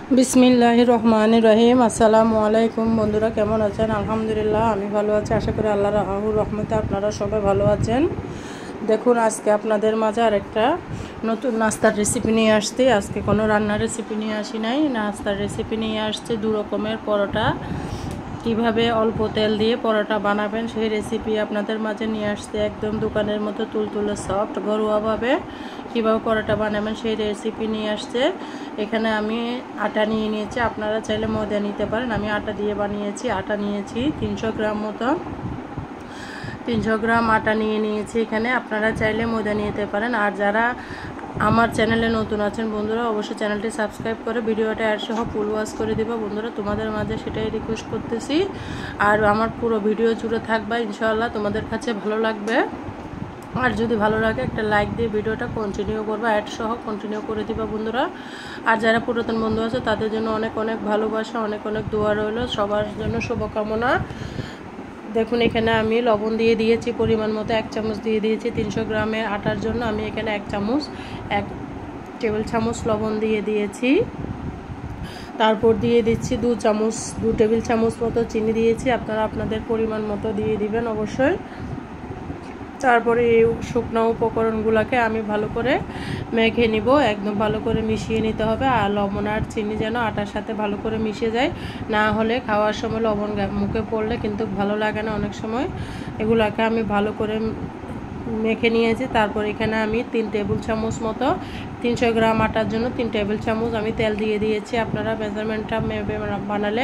बिस्मिल्लाहिर रहमानिर रहीम আসসালামু আলাইকুম বন্ধুরা, কেমন আছেন? আলহামদুলিল্লাহ আমি ভালো আছি। আশা করি আল্লাহর রহমতে আপনারা সবাই ভালো আছেন। দেখুন, আজকে আপনাদের মাঝে আরেকটা নতুন নাস্তার রেসিপি নিয়ে আসছি। আজকে কোনো রান্নার রেসিপি নিয়ে আসি নাই, নাস্তার রেসিপি নিয়ে আসছি। দু রকমের পরোটা, কিভাবে অল্প তেল দিয়ে পরোটা বানাবেন সেই রেসিপি আপনাদের মাঝে নিয়ে আসছে। একদম দোকানের মতো তুলতুলে সফট ঘরোয়াভাবে কীভাবে পরোটা বানাবেন সেই রেসিপি নিয়ে আসছে। এখানে আমি আটা নিয়ে নিয়েছি, আপনারা চাইলে ময়দা নিতে পারেন। আমি আটা দিয়ে বানিয়েছি। আটা নিয়েছি 300 গ্রাম মতো, 300 গ্রাম আটা নিয়ে নিয়েছি। এখানে আপনারা চাইলে ময়দা নিতে পারেন। আর যারা আমার চ্যানেলে নতুন আছেন বন্ধুরা, অবশ্যই চ্যানেলটি সাবস্ক্রাইব করে ভিডিওটা অ্যাড সহ ফুল ওয়াচ করে দেবা বন্ধুরা। তোমাদের মাঝে সেটাই রিকোয়েস্ট করতেছি। আর আমার পুরো ভিডিও জুড়ে থাকবে, ইনশাআল্লাহ তোমাদের কাছে ভালো লাগবে। আর যদি ভালো লাগে একটা লাইক দিয়ে ভিডিওটা কন্টিনিউ করবা, অ্যাড সহ কন্টিনিউ করে দিবা বন্ধুরা। আর যারা পুরাতন বন্ধু আছে তাদের জন্য অনেক অনেক ভালোবাসা, অনেক অনেক দোয়া রইল, সবার জন্য শুভকামনা। দেখুন, এখানে আমি লবণ দিয়ে দিয়েছি পরিমাণ মতো, 1 চামচ দিয়ে দিয়েছি। 300 গ্রামের আটার জন্য আমি এখানে 1 টেবিল চামচ লবণ দিয়ে দিয়েছি। তারপর দিয়ে দিচ্ছি 2 টেবিল চামচ মতো চিনি দিয়েছি। আপনারা আপনাদের পরিমাণ মতো দিয়ে দিবেন অবশ্যই। তারপরে এই শুকনো উপকরণগুলোকে আমি ভালো করে মেখে নিব, একদম ভালো করে মিশিয়ে নিতে হবে। আর লবণ আর চিনি যেন আটার সাথে ভালো করে মিশে যায়, না হলে খাওয়ার সময় লবণ মুখে পড়লে কিন্তু ভালো লাগে না অনেক সময়। এগুলোকে আমি ভালো করে মেখে নিয়েছি। তারপর এখানে আমি 3 টেবিল চামচ মতো, 300 গ্রাম আটার জন্য 3 টেবিল চামচ আমি তেল দিয়ে দিয়েছি। আপনারা মেজারমেন্টটা বানালে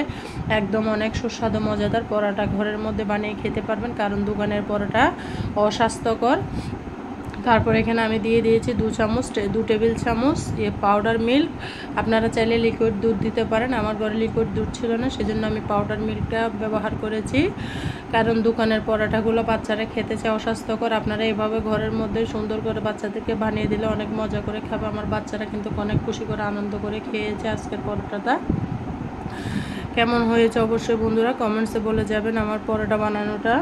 একদম অনেক সুস্বাদু মজাদার পরোটা ঘরের মধ্যে বানিয়ে খেতে পারবেন, কারণ দোকানের পরোটা অস্বাস্থ্যকর। তারপর এখানে আমি দিয়ে দিয়েছি 2 টেবিল চামচ পাউডার মিল্ক। আপনারা চাইলে লিকুইড দুধ দিতে পারেন। আমার ঘরে লিকুইড দুধ ছিল না, সেজন্য আমি পাউডার মিল্কটা ব্যবহার করেছি, কারণ দোকানের পরোটাগুলো বাচ্চারা খেতে চায় অস্বাস্থ্যকর। আপনারা এভাবে ঘরের মধ্যে সুন্দর করে বাচ্চাদেরকে বানিয়ে দিলে অনেক মজা করে খাবে। আমার বাচ্চারা কিন্তু অনেক খুশি করে আনন্দ করে খেয়েছে আজকের পরোটাটা। কেমন হয়েছে অবশ্যই বন্ধুরা কমেন্টসে বলে যাবেন আমার পরোটা বানানোটা।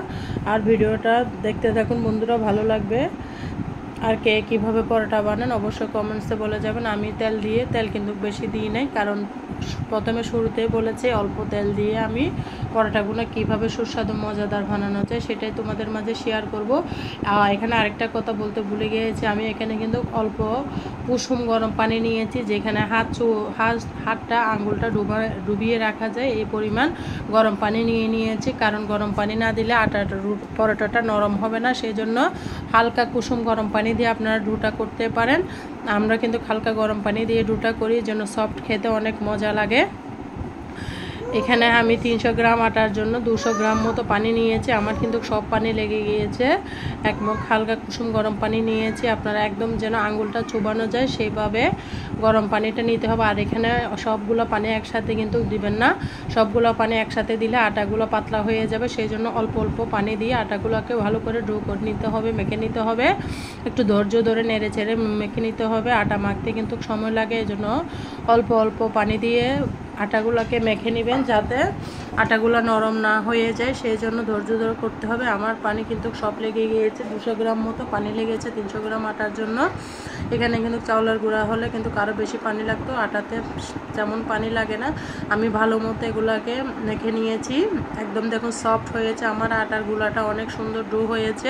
আর ভিডিওটা দেখতে থাকুন বন্ধুরা, ভালো লাগবে। আর কে কীভাবে পরোটা বানান অবশ্যই কমেন্টসে বলে যাবেন। আমি তেল কিন্তু বেশি দিই নাই, কারণ প্রথমে শুরুতে বলেছি অল্প তেল দিয়ে আমি পরোটাগুলো কীভাবে সুস্বাদু মজাদার বানানো যায় সেটাই তোমাদের মাঝে শেয়ার করব। এখানে আরেকটা কথা বলতে ভুলে গিয়েছি, আমি এখানে কিন্তু অল্প কুসুম গরম পানি নিয়েছি, যেখানে হাতটা আঙ্গুলটা ডুবিয়ে রাখা যায় এই পরিমাণ গরম পানি নিয়েছি। কারণ গরম পানি না দিলে পরোটাটা নরম হবে না, সেই জন্য হালকা কুসুম গরম পানি দিয়ে আপনারা ডুটা করতে পারেন। আমরা কিন্তু হালকা গরম পানি দিয়ে ডুটা করি, যেন সফট খেতে অনেক মজা লাগে। এখানে আমি 300 গ্রাম আটার জন্য 200 গ্রাম মতো পানি নিয়েছি। আমার কিন্তু সব পানি লেগে গিয়েছে। এক মুখ হালকা কুসুম গরম পানি নিয়েছি। আপনারা একদম যেন আঙ্গুলটা চুবানো যায় সেইভাবে গরম পানিটা নিতে হবে। আর এখানে সবগুলো পানি একসাথে কিন্তু দিবেন না, সবগুলো পানি একসাথে দিলে আটাগুলো পাতলা হয়ে যাবে। সেই জন্য অল্প অল্প পানি দিয়ে আটাগুলোকে ভালো করে ডো করে নিতে হবে, মেখে নিতে হবে। একটু ধৈর্য ধরে নেড়ে চেড়ে মেখে নিতে হবে। আটা মাখতে কিন্তু সময় লাগে, এই জন্য অল্প অল্প পানি দিয়ে আটাগুলোকে মেখে নেবেন, যাতে আটাগুলো নরম না হয়ে যায়। সেই জন্য ধৈর্য ধরে করতে হবে। আমার পানি কিন্তু সব লেগে গিয়েছে, 200 গ্রাম মতো পানি লেগেছে 300 গ্রাম আটার জন্য। এখানে কিন্তু চাউলের গুঁড়া হলে কিন্তু আরও বেশি পানি লাগতো, আটাতে যেমন পানি লাগে না। আমি ভালো মতো এগুলাকে মেখে নিয়েছি। একদম দেখুন সফট হয়েছে আমার আটার গুঁড়াটা, অনেক সুন্দর ডো হয়েছে।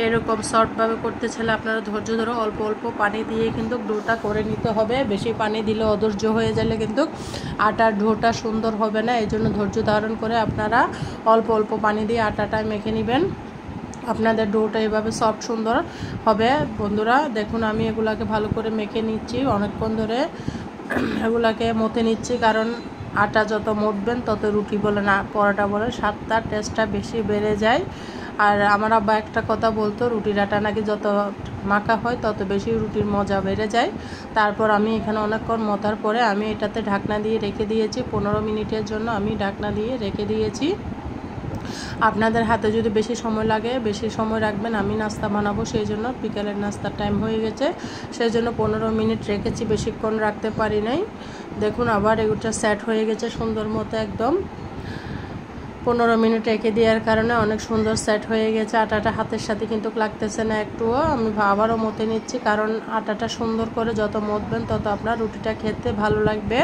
এরকম সফটভাবে করতে চাইলে আপনারা ধৈর্য ধরে অল্প অল্প পানি দিয়ে কিন্তু ডোটা করে নিতে হবে। বেশি পানি দিলে অধৈর্য হয়ে গেলে কিন্তু আটার ডোটা সুন্দর হবে না, এই জন্য ধৈর্য ধারণ করে আপনারা অল্প অল্প পানি দিয়ে আটাটা মেখে নেবেন। আপনাদের ডোটা এভাবে সফট সুন্দর হবে বন্ধুরা। দেখুন আমি এগুলাকে ভালো করে মেখে নিচ্ছি, অনেকক্ষণ ধরে এগুলাকে মথে নিচ্ছি, কারণ আটা যত মথবেন তত রুটি বলে না পরোটা বলে স্বাদটা টেস্টটা বেশি বেড়ে যায়। আর আমার আব্বা একটা কথা বলতো, রুটির আটা নাকি যত মাখা হয় তত বেশি রুটির মজা বেড়ে যায়। তারপর আমি এখানে অনেকক্ষণ মথার পরে আমি এটাতে ঢাকনা দিয়ে রেখে দিয়েছি। 15 মিনিটের জন্য আমি ঢাকনা দিয়ে রেখে দিয়েছি। আপনাদের হাতে যদি বেশি সময় লাগে বেশি সময় রাখবেন। আমি নাস্তা বানাবো, সেই জন্য বিকেলের নাস্তার টাইম হয়ে গেছে, সেই জন্য 15 মিনিট রেখেছি, বেশিক্ষণ রাখতে পারি নাই। দেখুন আবার এগুলো সেট হয়ে গেছে সুন্দর মতো একদম। 15 মিনিট রেখে দেওয়ার কারণে অনেক সুন্দর সেট হয়ে গেছে। আটাটা হাতের সাথে কিন্তু লাগতেছে না একটুও। আমি আবারও মতে নিচ্ছি, কারণ আটাটা সুন্দর করে যত মতবেন তত আপনার রুটিটা খেতে ভালো লাগবে।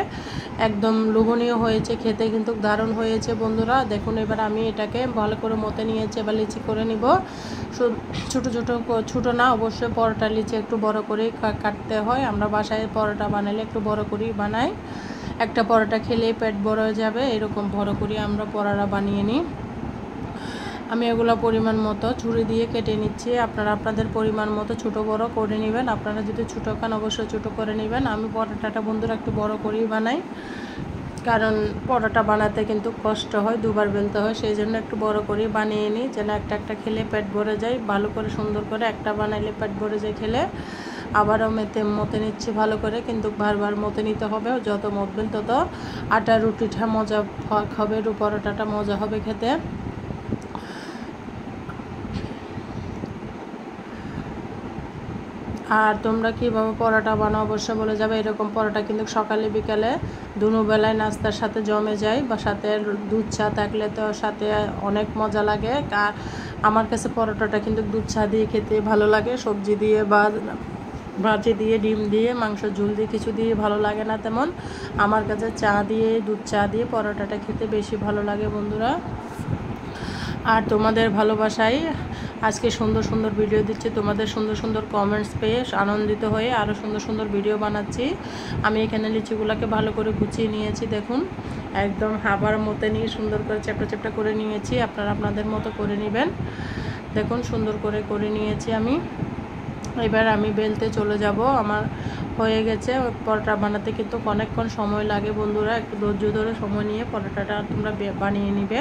একদম লোভনীয় হয়েছে, খেতে কিন্তু দারুণ হয়েছে বন্ধুরা। দেখুন এবার আমি এটাকে ভালো করে মতে নিয়েছি, এবার লিচি করে নিব। ছোটো না, অবশ্যই পরোটা লিচি একটু বড় করেই কাটতে হয়। আমরা বাসায় পরোটা বানালে একটু বড় করেই বানাই। একটা পরোটা খেলে পেট বড় হয়ে যাবে, এরকম বড় করে আমরা পরোটা বানিয়ে নিই। আমি এগুলো পরিমাণ মতো ছুরি দিয়ে কেটে নিচ্ছি। আপনারা আপনাদের পরিমাণ মতো ছোটো বড় করে নেবেন। আপনারা যদি ছোটো খান অবশ্যই ছোটো করে নেবেন। আমি পরোটাটা বন্ধুরা একটু বড় করেই বানাই, কারণ পরোটা বানাতে কিন্তু কষ্ট হয়, দুবার বেলতে হয়, সেই জন্য একটু বড় করেই বানিয়ে নিই, যেন একটা একটা খেলে পেট ভরে যায়। ভালো করে সুন্দর করে একটা বানাইলে পেট ভরে যায় খেলে। আবারও মতে নিচ্ছি ভালো করে, কিন্তু বারবার মতে নিতে হবে। যত মতবেন তত আটা রুটিটা মজা হবে, পরোটাটা মজা হবে খেতে। আর তোমরা কীভাবে পরোটা বানাও অবশ্যই বলে যাবে। এরকম পরোটা কিন্তু সকালে বিকালে দুবেলায় নাস্তার সাথে জমে যায়, বা সাথে দুধ চা থাকলে তো সাথে অনেক মজা লাগে। আর আমার কাছে পরোটাটা কিন্তু দুধ চা দিয়ে খেতে ভালো লাগে, সবজি দিয়ে বা ভাজি দিয়ে, ডিম দিয়ে, মাংস ঝোল দিয়ে কিছু দিয়ে ভালো লাগে না তেমন। আমার কাছে চা দিয়ে, দুধ চা দিয়ে পরোটাটা খেতে বেশি ভালো লাগে বন্ধুরা। আর তোমাদের ভালোবাসায় আজকে সুন্দর সুন্দর ভিডিও দিচ্ছি, তোমাদের সুন্দর সুন্দর কমেন্টস পেয়ে আনন্দিত হয়ে আরও সুন্দর সুন্দর ভিডিও বানাচ্ছি। আমি এখানে লিচিগুলোকে ভালো করে গুছিয়ে নিয়েছি, দেখুন একদম হাবার মতো নিয়ে সুন্দর করে চ্যাপটা চ্যাপটা করে নিয়েছি। আপনারা আপনাদের মতো করে নেবেন। দেখুন সুন্দর করে করে নিয়েছি আমি। এবার আমি বেলতে চলে যাব। আমার হয়ে গেছে। পরোটা বানাতে কিন্তু অনেকক্ষণ সময় লাগে বন্ধুরা, একটু ধৈর্য ধরে সময় নিয়ে পরোটাটা তোমরা বানিয়ে নিবে,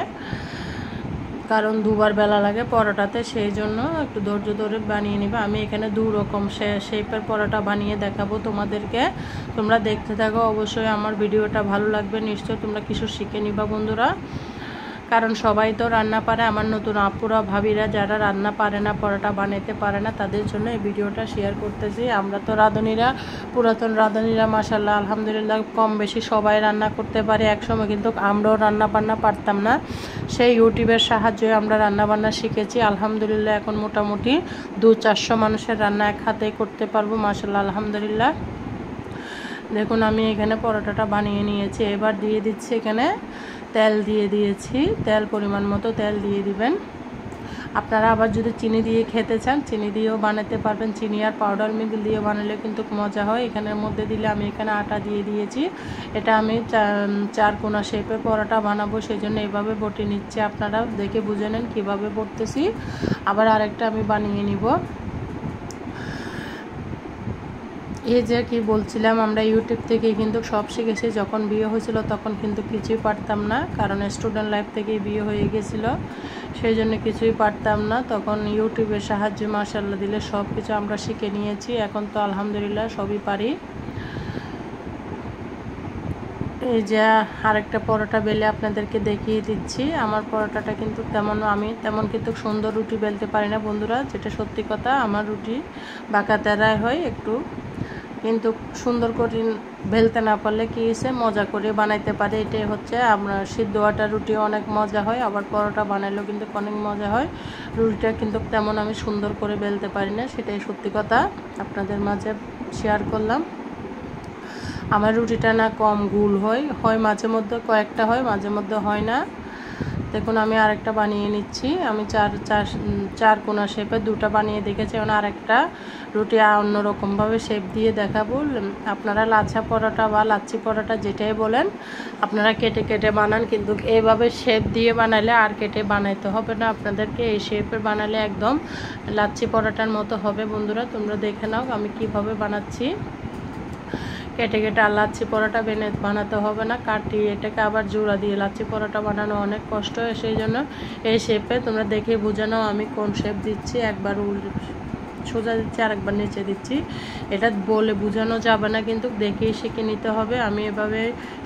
কারণ দুবার বেলা লাগে পরোটাতে, সেই জন্য একটু ধৈর্য ধরে বানিয়ে নিবে। আমি এখানে 2 রকম শেপের পরোটা বানিয়ে দেখাবো তোমাদেরকে। তোমরা দেখতে থাকো, অবশ্যই আমার ভিডিওটা ভালো লাগবে, নিশ্চয়ই তোমরা কিছু শিখে নিবা বন্ধুরা। কারণ সবাই তো রান্না পারে, আমার নতুন আপুরা ভাবিরা যারা রান্না পারে না, পরোটা বানাতে পারে না, তাদের জন্য এই ভিডিওটা শেয়ার করতেছি। আমরা তো রাঁধুনিরা, পুরাতন রাঁধুনিরা মাশাআল্লাহ আলহামদুলিল্লাহ কম বেশি সবাই রান্না করতে পারে। একসময় কিন্তু আমরাও রান্না বান্না পারতাম না, সেই ইউটিউবের সাহায্যে আমরা রান্না বান্না শিখেছি। আলহামদুলিল্লাহ এখন মোটামুটি 200-400 মানুষের রান্না এক হাতেই করতে পারবো মাশাআল্লাহ আলহামদুলিল্লাহ। দেখুন আমি এখানে পরোটাটা বানিয়ে নিয়েছি। এবার দিয়ে দিচ্ছি এখানে তেল দিয়ে দিয়েছি, তেল পরিমাণ মতো তেল দিয়ে দিবেন। আপনারা আবার যদি চিনি দিয়ে খেতে চান চিনি দিয়েও বানাতে পারবেন, চিনি আর পাউডার মিল্ক দিয়ে বানালে কিন্তু মজা হয়। এখানের মধ্যে দিলে আমি এখানে আটা দিয়ে দিয়েছি। এটা আমি 4 কোনা শেপে পরোটা বানাবো, সেই জন্য এইভাবে বটে নিচ্ছি। আপনারা দেখে বুঝে নেন কীভাবে বটতেছি। আবার আরেকটা আমি বানিয়ে নিব। এই যে কি বলছিলাম, আমরা ইউটিউব থেকে কিন্তু সব শিখেছি। যখন বিয়ে হয়েছিল তখন কিন্তু কিছুই পারতাম না, কারণ স্টুডেন্ট লাইফ থেকেই বিয়ে হয়ে গেছিল, সেই জন্য কিছুই পারতাম না। তখন ইউটিউবের সাহায্যে মাশাআল্লাহ দিলে সব কিছু আমরা শিখে নিয়েছি। এখন তো আলহামদুলিল্লাহ সবই পারি। এই যে আরেকটা পরোটা বেলে আপনাদেরকে দেখিয়ে দিচ্ছি। আমার পরোটাটা কিন্তু আমি তেমন কিন্তু সুন্দর রুটি বেলতে পারি না বন্ধুরা, যেটা সত্যি কথা। আমার রুটি বাঁকা তেরাই হয় একটু, কিন্তু সুন্দর করে বেলতে না পারলে কি হয়েছে, মজা করে বানাইতে পারে, এটাই হচ্ছে। আমরা সিদ্ধ আটার রুটি অনেক মজা হয়, আবার পরোটা বানাইলেও কিন্তু অনেক মজা হয়। রুটিটা কিন্তু তেমন আমি সুন্দর করে বেলতে পারি না, সেটাই সত্যি কথা, আপনাদের মাঝে শেয়ার করলাম। আমার রুটিটা না কম গোল হয় মাঝে মধ্যে, কয়েকটা হয় মাঝে মধ্যে হয় না। দেখুন আমি আরেকটা বানিয়ে নিচ্ছি। আমি চার কোনা শেপে 2টা বানিয়ে দেখেছি। এখন আরেকটা রুটি অন্যরকমভাবে শেপ দিয়ে দেখাবো। আপনারা লাচ্ছা পরোটা বা লাচ্ছি পরোটা যেটাই বলেন, আপনারা কেটে কেটে বানান, কিন্তু এইভাবে শেপ দিয়ে বানালে আর কেটে বানাইতে হবে না আপনাদেরকে। এই শেপে বানালে একদম লাচ্ছি পরোটার মতো হবে বন্ধুরা। তোমরা দেখে নাও আমি কিভাবে বানাচ্ছি। কেটে কেটে আর লাচ্ছি পরোটা বানাতে হবে না, কাটিয়ে এটাকে আবার জোড়া দিয়ে লাচ্ছি পরোটা বানানো অনেক কষ্ট হয়, সেই জন্য এই শেপে তোমরা দেখে বুঝে নাও আমি কোন শেপ দিচ্ছি। একবার সোজা দিচ্ছি আর একবার নিচে দিচ্ছি, এটা বলে বোঝানো যাবে না, কিন্তু দেখেই শিখে নিতে হবে। আমি এভাবে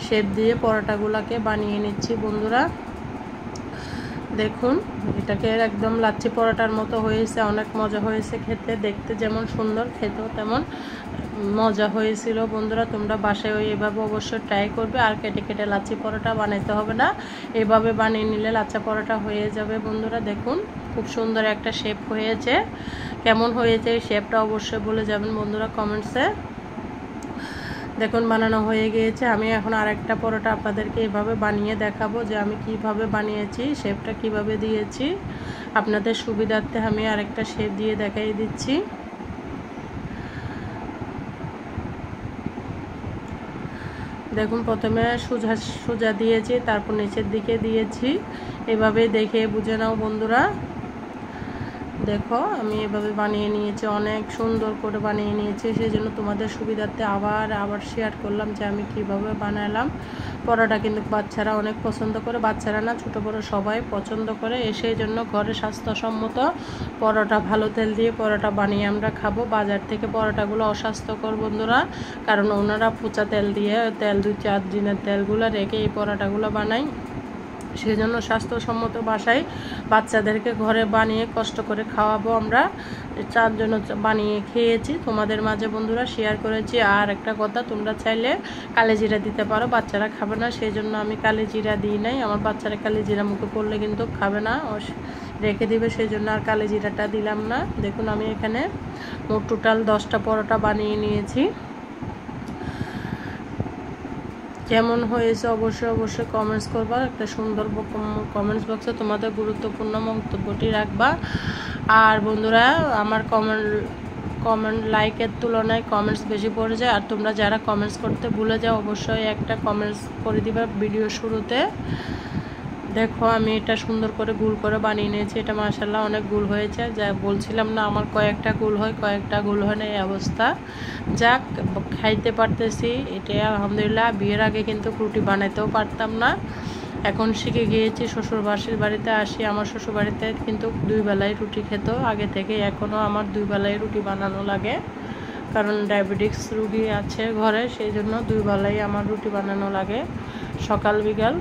শেপ দিয়ে পরোটাগুলোকে বানিয়ে নিচ্ছি বন্ধুরা। দেখুন এটাকে একদম লাচ্ছি পরোটার মতো হয়েছে, অনেক মজা হয়েছে খেতে, দেখতে যেমন সুন্দর খেতেও তেমন মজা হয়েছিল বন্ধুরা। তোমরা বাসায় এভাবে অবশ্যই ট্রাই করবে। আর কেটে কেটে লাচ্ছি পরোটা বানাইতে হবে না, এভাবে বানিয়ে নিলে লাচ্ছা পরোটা হয়ে যাবে বন্ধুরা। দেখুন খুব সুন্দর একটা শেপ হয়েছে। কেমন হয়েছে এই শেপটা অবশ্যই বলে যাবেন বন্ধুরা কমেন্টসে। দেখুন বানানো হয়ে গিয়েছে। আমি এখন আরেকটা পরোটা আপনাদেরকে এভাবে বানিয়ে দেখাবো যে আমি কিভাবে বানিয়েছি, শেপটা কিভাবে দিয়েছি। আপনাদের সুবিধার্থে আমি আরেকটা শেপ দিয়ে দেখাই দিচ্ছি। দেখুন প্রথমে সোজা সোজা দিয়েছি, তারপর নিচের দিকে দিয়েছি। এভাবে দেখে বুঝে নাও বন্ধুরা। দেখো আমি এভাবে বানিয়ে নিয়েছি, অনেক সুন্দর করে বানিয়ে নিয়েছি। সেই জন্য তোমাদের সুবিধার্থে আবার শেয়ার করলাম যে আমি কিভাবে বানালাম। পরোটা কিন্তু বাচ্চারা অনেক পছন্দ করে, বাচ্চারা না ছোটো বড়ো সবাই পছন্দ করে। সেই জন্য ঘরে স্বাস্থ্যসম্মত পরোটা, ভালো তেল দিয়ে পরোটা বানিয়ে আমরা খাবো। বাজার থেকে পরোটাগুলো অস্বাস্থ্যকর বন্ধুরা, কারণ ওনারা পচা তেল দিয়ে, তেল 2-4 দিনের তেলগুলো রেখে এই পরোটাগুলো বানায়। সেই জন্য স্বাস্থ্যসম্মত বাসায় বাচ্চাদেরকে ঘরে বানিয়ে কষ্ট করে খাওয়াবো। আমরা 4 জন বানিয়ে খেয়েছি, তোমাদের মাঝে বন্ধুরা শেয়ার করেছি। আর একটা কথা, তোমরা চাইলে কালিজিরা দিতে পারো, বাচ্চারা খাবে না সেই জন্য আমি কালিজিরা দিই নাই। আমার বাচ্চারা কালিজিরা মুখে পড়লে কিন্তু খাবে না, রেখে দিবে, সেই জন্য আর কালিজিরাটা দিলাম না। দেখুন আমি এখানে মোট টোটাল 10টা পরোটা বানিয়ে নিয়েছি। কেমন হয়েছে অবশ্যই কমেন্টস করবা। একটা সুন্দর কমেন্টস বক্সে তোমাদের গুরুত্বপূর্ণ মন্তব্যটি রাখবা। আর বন্ধুরা আমার কমেন্ট লাইকের তুলনায় কমেন্টস বেশি পড়ে যায়। আর তোমরা যারা কমেন্টস করতে ভুলে যাও অবশ্যই একটা কমেন্টস করে দিবা ভিডিও শুরুতে। দেখো আমি এটা সুন্দর করে গুল করে বানিয়ে নিয়েছি। এটা মাশাআল্লাহ অনেক গুল হয়েছে। যা বলছিলাম না আমার কয়েকটা গুল হয়, কয়েকটা গুল হয় না, এই অবস্থা। যাক খাইতে পারতেছি, এটা আলহামদুলিল্লাহ। বিয়ের আগে কিন্তু রুটি বানাইতেও পারতাম না, এখন শিখে গিয়েছি। শ্বশুরবাড়ির বাড়িতে আসি, আমার শ্বশুরবাড়িতে কিন্তু 2 বেলায় রুটি খেত আগে থেকে। এখনও আমার 2 বেলায় রুটি বানানো লাগে, কারণ ডায়াবেটিক্স রুগী আছে ঘরে, সেই জন্য 2 বেলায় আমার রুটি বানানো লাগে, সকাল বিকাল।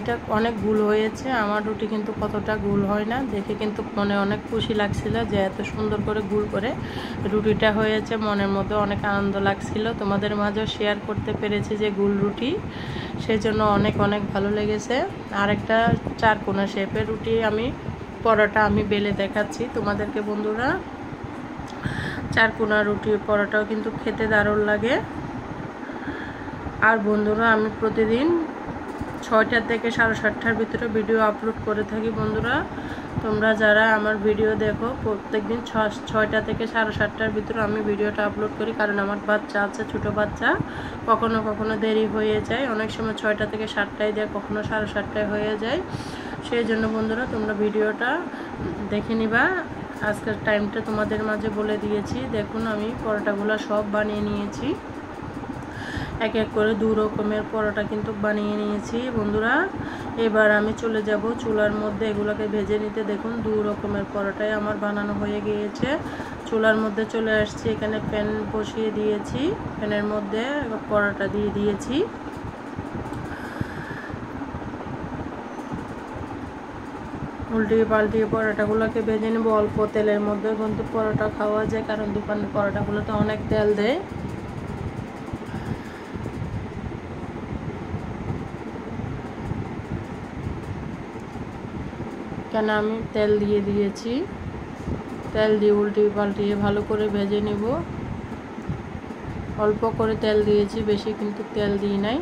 এটা অনেক গুল হয়েছে। আমার রুটি কিন্তু কতটা গুল হয় না, দেখে কিন্তু মনে অনেক খুশি লাগছিল যে এত সুন্দর করে গুল করে রুটিটা হয়েছে। মনের মধ্যে অনেক আনন্দ লাগছিল, তোমাদের মাঝেও শেয়ার করতে পেরেছি যে গুল রুটি, সেই জন্য অনেক ভালো লেগেছে। আরেকটা 4 কোনা শেপের রুটি পরোটা আমি বেলে দেখাচ্ছি তোমাদেরকে বন্ধুরা। 4 কোনা রুটি পরোটাও কিন্তু খেতে দারুণ লাগে। আর বন্ধুরা আমি প্রতিদিন 6টা থেকে 7:30টার ভিতরে ভিডিও আপলোড করে থাকি বন্ধুরা। তোমরা যারা আমার ভিডিও দেখো প্রত্যেকদিন 6টা থেকে 7:30টার ভিতরে আমি ভিডিওটা আপলোড করি, কারণ আমার বাচ্চা আছে, ছোটো বাচ্চা, কখনো দেরি হয়ে যায়। অনেক সময় 6টা থেকে 7টায় দেয়, কখনো 7:30টায় হয়ে যায়। সেই জন্য বন্ধুরা তোমরা ভিডিওটা দেখে নিবা। আজকের টাইমটা তোমাদের মাঝে বলে দিয়েছি। দেখুন আমি পরোটাগুলো সব বানিয়ে নিয়েছি, এক এক করে 2 রকমের পরোটা কিন্তু বানিয়ে নিয়েছি বন্ধুরা। এবার আমি চলে যাব চুলার মধ্যে এগুলোকে ভেজে নিতে। দেখুন 2 রকমের পরোটাই আমার বানানো হয়ে গিয়েছে। চুলার মধ্যে চলে আসছি, এখানে প্যান বসিয়ে দিয়েছি, প্যানের মধ্যে পরোটা দিয়ে দিয়েছি। উল্টিয়ে পাল্টিয়ে পরোটাগুলোকে ভেজে নেব অল্প তেলের মধ্যে। কিন্তু পরোটা খাওয়া যায়, কারণ দোকানের পরোটাগুলোতে অনেক তেল দেয়। কেন আমি তেল দিয়ে দিয়েছি, তেল দিয়ে উল্টিয়ে পাল্টিয়ে ভালো করে ভেজে নেব। অল্প করে তেল দিয়েছি, বেশি কিন্তু তেল দিই নাই।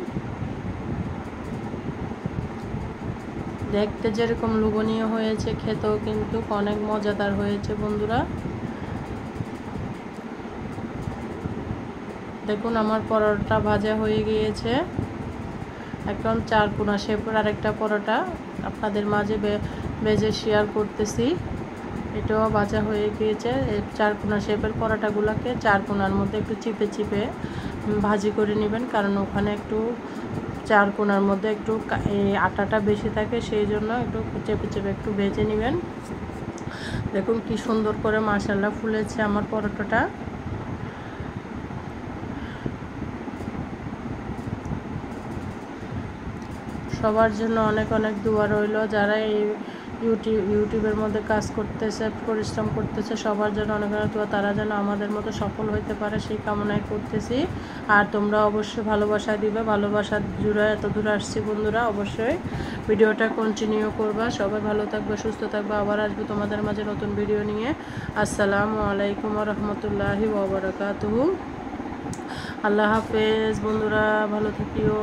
দেখতে যেরকম লোভনীয় হয়েছে, খেতেও কিন্তু অনেক মজাদার হয়েছে বন্ধুরা। দেখুন আমার পরোটা ভাজা হয়ে গিয়েছে। এখন 4 কোনা শেপের আরেকটা পরোটা আপনাদের মাঝে ভেজে শেয়ার করতেছি। এটাও ভাজা হয়ে গিয়েছে। 4 কোনা শেপের পরোটাগুলোকে 4 কোনার মধ্যে একটু চিপে চিপে ভাজি করে নেবেন, কারণ ওখানে একটু 4 কোনার মধ্যে একটু আটাটা বেশি থাকে, সেই জন্য একটু চেপে চেপে একটু ভেজে নেবেন। দেখুন কি সুন্দর করে মাশাআল্লাহ ফুলেছে আমার পরোটাটা। সবার জন্য অনেক দোয়া রইল, যারা ইউটিউবের মধ্যে কাজ করতেছে, পরিশ্রম করতেছে, সবার জন্য অনেক অনেক দোয়া, তারা যেন আমাদের মতো সফল হইতে পারে সেই কামনাই করতেছি। আর তোমরা অবশ্যই ভালোবাসা দিবে, ভালোবাসা জুড়ে এত দূরে আসছি বন্ধুরা, অবশ্যই ভিডিওটা কন্টিনিউ করবা। সবাই ভালো থাকবে, সুস্থ থাকবে, আবার আসবো তোমাদের মাঝে নতুন ভিডিও নিয়ে। আসসালামু আলাইকুম ওয়া রাহমাতুল্লাহি ওয়া বারাকাতুহু। আল্লাহ হাফেজ বন্ধুরা, ভালো থাকিও।